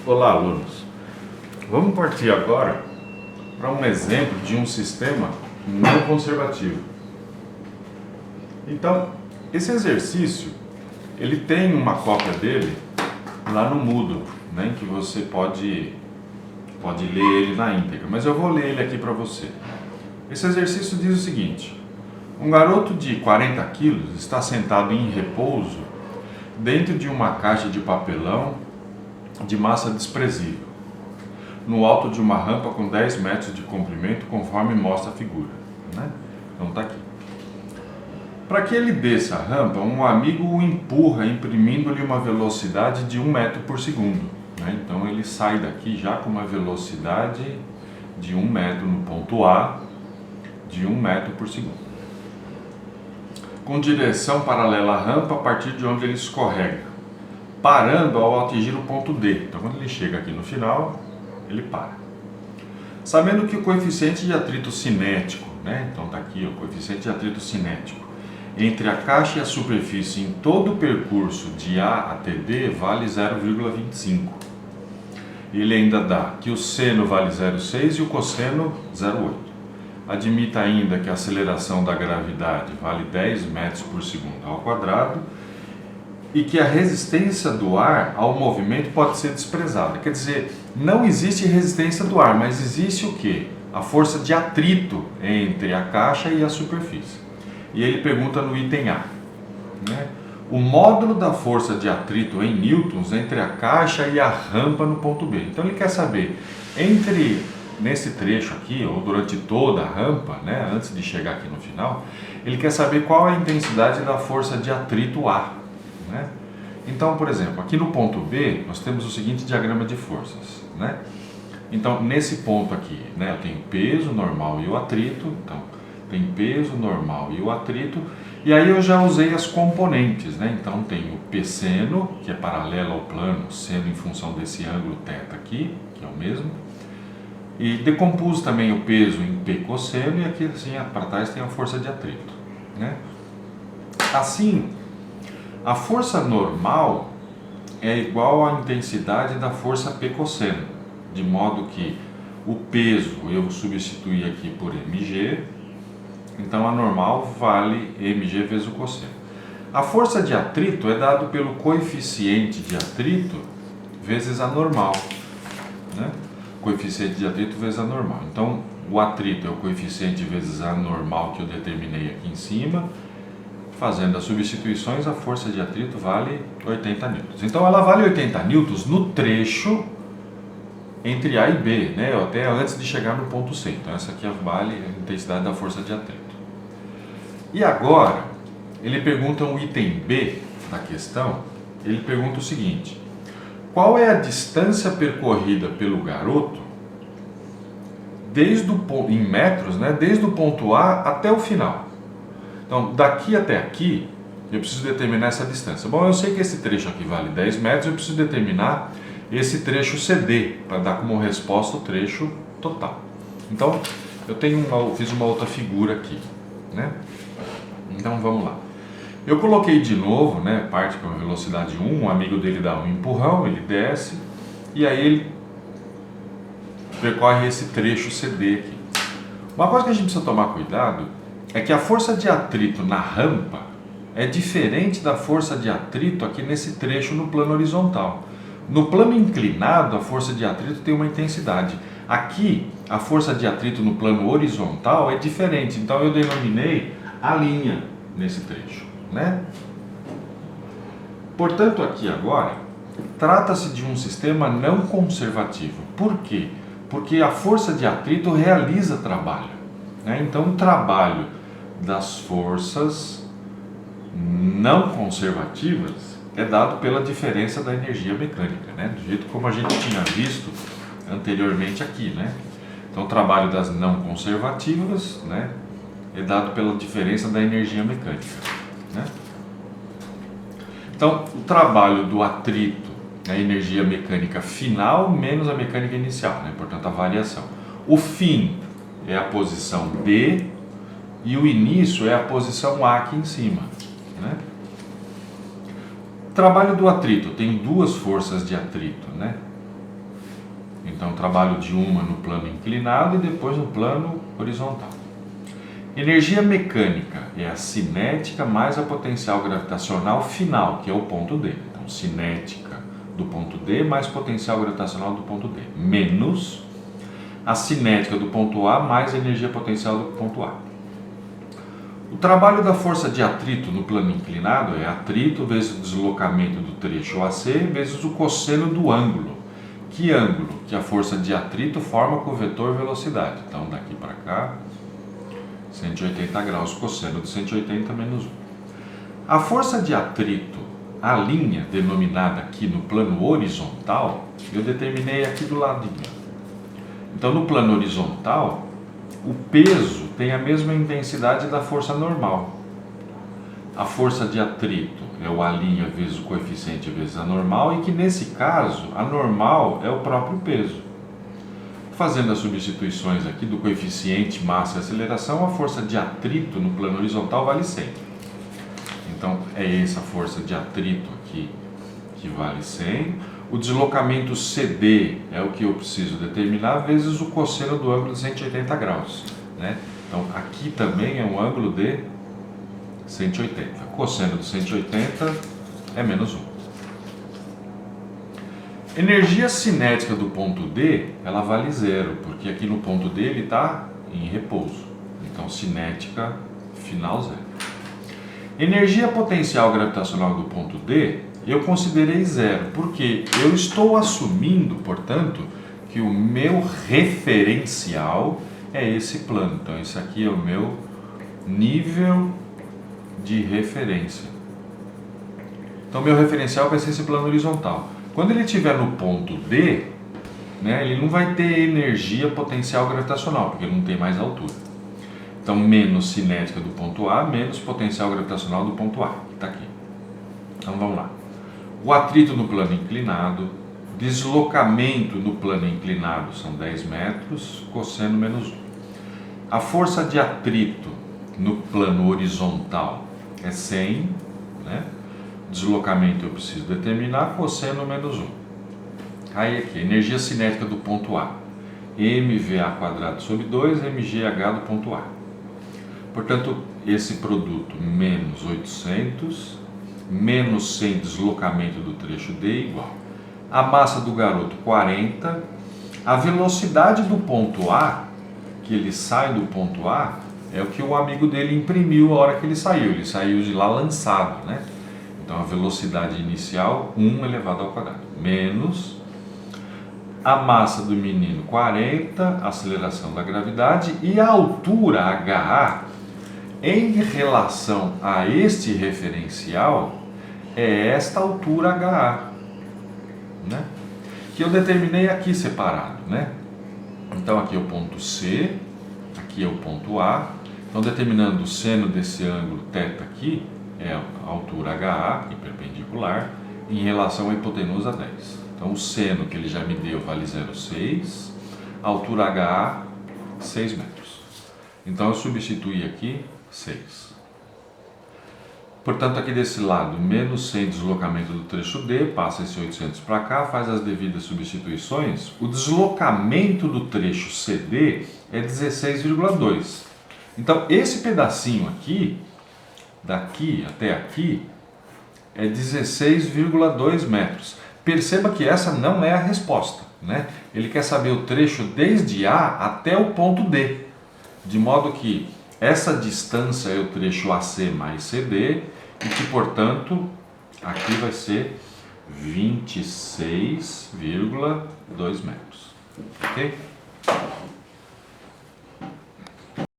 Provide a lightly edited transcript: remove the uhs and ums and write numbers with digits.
Olá, alunos. Vamos partir agora para um exemplo de um sistema não conservativo. Então, esse exercício, ele tem uma cópia dele lá no Moodle, né, em que você pode ler ele na íntegra, mas eu vou ler ele aqui para você. Esse exercício diz o seguinte: um garoto de 40 quilos está sentado em repouso dentro de uma caixa de papelão de massa desprezível, no alto de uma rampa com 10 metros de comprimento, conforme mostra a figura, né? Então tá aqui. Para que ele desça a rampa, um amigo o empurra, imprimindo-lhe uma velocidade de 1 metro por segundo, né? Então ele sai daqui já com uma velocidade de 1 metro no ponto A, de 1 metro por segundo, com direção paralela à rampa a partir de onde ele escorrega, parando ao atingir o ponto D. Então quando ele chega aqui no final, ele para. Sabendo que o coeficiente de atrito cinético, né? Então está aqui o coeficiente de atrito cinético entre a caixa e a superfície em todo o percurso de A até D vale 0,25. Ele ainda dá que o seno vale 0,6 e o cosseno 0,8. Admita ainda que a aceleração da gravidade vale 10 metros por segundo ao quadrado e que a resistência do ar ao movimento pode ser desprezada. Quer dizer, não existe resistência do ar, mas existe o quê? A força de atrito entre a caixa e a superfície. E ele pergunta no item A, né? O módulo da força de atrito em newtons entre a caixa e a rampa no ponto B. Então ele quer saber, nesse trecho aqui, ou durante toda a rampa, né, antes de chegar aqui no final, ele quer saber qual é a intensidade da força de atrito A, né? Então, por exemplo, aqui no ponto B, nós temos o seguinte diagrama de forças, né? Então, nesse ponto aqui, né, eu tenho peso, normal e o atrito. Então, tem peso, normal e o atrito. E aí eu já usei as componentes, né? Então, tem o P seno, que é paralelo ao plano, seno em função desse ângulo θ aqui, que é o mesmo. E decompus também o peso em P cosseno, e aqui assim para trás tem a força de atrito, né? Assim, a força normal é igual à intensidade da força P cosseno, de modo que o peso eu substituí aqui por mg, então a normal vale mg vezes o cosseno. A força de atrito é dado pelo coeficiente de atrito vezes a normal, né? Coeficiente de atrito vezes a normal. Então, o atrito é o coeficiente vezes a normal que eu determinei aqui em cima. Fazendo as substituições, a força de atrito vale 80 newtons. Então, ela vale 80 newtons no trecho entre A e B, né? Até antes de chegar no ponto C. Então, essa aqui vale a intensidade da força de atrito. E agora, ele pergunta o item B da questão. Ele pergunta o seguinte: qual é a distância percorrida pelo garoto em metros, né, desde o ponto A até o final? Então, daqui até aqui, eu preciso determinar essa distância. Bom, eu sei que esse trecho aqui vale 10 metros, eu preciso determinar esse trecho CD, para dar como resposta o trecho total. Então, eu fiz uma outra figura aqui, né? Então, vamos lá. Eu coloquei de novo, né, parte com a velocidade 1, um amigo dele dá um empurrão, ele desce, e aí ele percorre esse trecho CD aqui. Uma coisa que a gente precisa tomar cuidado é que a força de atrito na rampa é diferente da força de atrito aqui nesse trecho no plano horizontal. No plano inclinado, a força de atrito tem uma intensidade. Aqui, a força de atrito no plano horizontal é diferente, então eu denominei a linha nesse trecho, né? Portanto, aqui agora, trata-se de um sistema não conservativo. Por quê? Porque a força de atrito realiza trabalho, né? Então, o trabalho das forças não conservativas é dado pela diferença da energia mecânica, né? Do jeito como a gente tinha visto anteriormente aqui, né? Então, o trabalho das não conservativas, né, é dado pela diferença da energia mecânica, né? Então, o trabalho do atrito é a energia mecânica final menos a mecânica inicial, né? Portanto, a variação. O fim é a posição D e o início é a posição A aqui em cima, né? Trabalho do atrito, tem duas forças de atrito, né? Então eu trabalho de uma no plano inclinado e depois no plano horizontal. Energia mecânica é a cinética mais a potencial gravitacional final, que é o ponto D. Então, cinética do ponto D mais potencial gravitacional do ponto D, menos a cinética do ponto A mais a energia potencial do ponto A. O trabalho da força de atrito no plano inclinado é atrito vezes o deslocamento do trecho AC vezes o cosseno do ângulo. Que ângulo? Que a força de atrito forma com o vetor velocidade. Então, daqui para cá, 180 graus, cosseno de 180 menos 1. A força de atrito, a linha denominada aqui no plano horizontal, eu determinei aqui do ladinho. Então, no plano horizontal, o peso tem a mesma intensidade da força normal. A força de atrito é o A' vezes o coeficiente vezes a normal, e que nesse caso, a normal é o próprio peso. Fazendo as substituições aqui do coeficiente, massa e aceleração, a força de atrito no plano horizontal vale 100. Então, é essa força de atrito aqui que vale 100. O deslocamento CD é o que eu preciso determinar, vezes o cosseno do ângulo de 180 graus. Né? Então, aqui também é um ângulo de 180. Cosseno de 180 é menos 1. Energia cinética do ponto D, ela vale 0, porque aqui no ponto D ele está em repouso. Então, cinética final 0. Energia potencial gravitacional do ponto D, eu considerei 0, porque eu estou assumindo, portanto, que o meu referencial é esse plano. Então, esse aqui é o meu nível de referência. Então, meu referencial vai ser esse plano horizontal. Quando ele estiver no ponto D, né, ele não vai ter energia potencial gravitacional, porque ele não tem mais altura. Então, menos cinética do ponto A, menos potencial gravitacional do ponto A, que está aqui. Então, vamos lá. O atrito no plano inclinado, deslocamento no plano inclinado são 10 metros, cosseno menos 1. A força de atrito no plano horizontal é 100, né? Deslocamento eu preciso determinar, cosseno menos 1. Aí aqui, energia cinética do ponto A, mVA² sobre 2, mgh do ponto A. Portanto, esse produto menos 800, menos 100 deslocamento do trecho D igual. A massa do garoto 40, a velocidade do ponto A, que ele sai do ponto A, é o que o amigo dele imprimiu a hora que ele saiu de lá lançado, né? Então, a velocidade inicial, 1 elevado ao quadrado, menos a massa do menino, 40, a aceleração da gravidade, e a altura, HA, em relação a este referencial, é esta altura HA, né? Que eu determinei aqui separado, né? Então, aqui é o ponto C, aqui é o ponto A. Então, determinando o seno desse ângulo θ aqui, é a altura HA, e perpendicular, em relação à hipotenusa 10. Então, o seno que ele já me deu vale 0,6, a altura HA, 6 metros. Então, eu substituí aqui 6. Portanto, aqui desse lado, menos 100 deslocamento do trecho D, passa esse 800 para cá, faz as devidas substituições. O deslocamento do trecho CD é 16,2. Então, esse pedacinho aqui, daqui até aqui, é 16,2 metros. Perceba que essa não é a resposta, né? Ele quer saber o trecho desde A até o ponto D, de modo que essa distância é o trecho AC mais CD e que, portanto, aqui vai ser 26,2 metros. Ok?